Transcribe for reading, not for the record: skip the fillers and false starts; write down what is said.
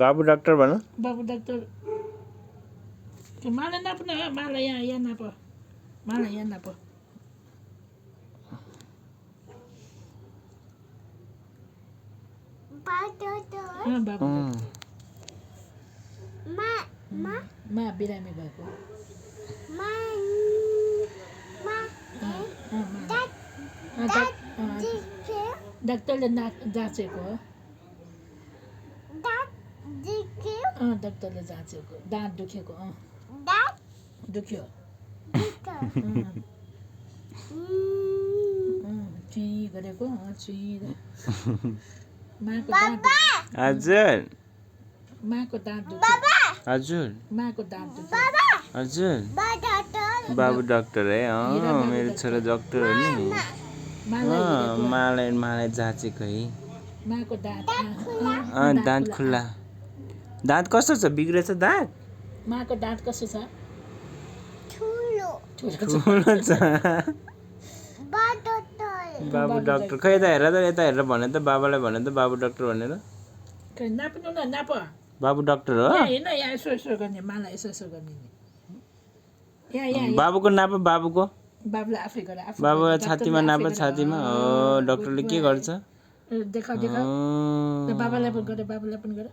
बाबु डाक्टर भन बाबु डाक्टर मलाई नाप्न मलाई यहाँ नाप मलाई यहाँ नाप बाबु मा बिरामी भएको डाक्टरले जाँचेको हो डाक्टरले जाँचेको दाँत दुखेको दुख्यो चुई गरेको चुई माको दाँत हजुर माको दाँत दुख्यो हजुर माको दाँत दुख्यो हजुर बाबु डाक्टर है मेरो छोरा डाक्टर हो नि मलाई जाँचेको है माको दाँत दाँत खुल्ला दाँत कस्तो छ बिग्रेछ दाँत माको दाँत कस्तो छ ठुलो छ बाबु डाक्टर खै यता हेर त यता हेरेर भने त बाबालाई भने त बाबु डाक्टर भनेर नाप्नु न नाप बाबु डाक्टर हो होइन यहाँ यसो यसो गर्ने मलाई यसो यसो गर्ने यहाँ बाबुको नाप बाबुको बाबुले आफै गरे आफै बाबु छातीमा नाप छातीमा हो डाक्टरले के गर्छ देखा बाबालाई पनि गरे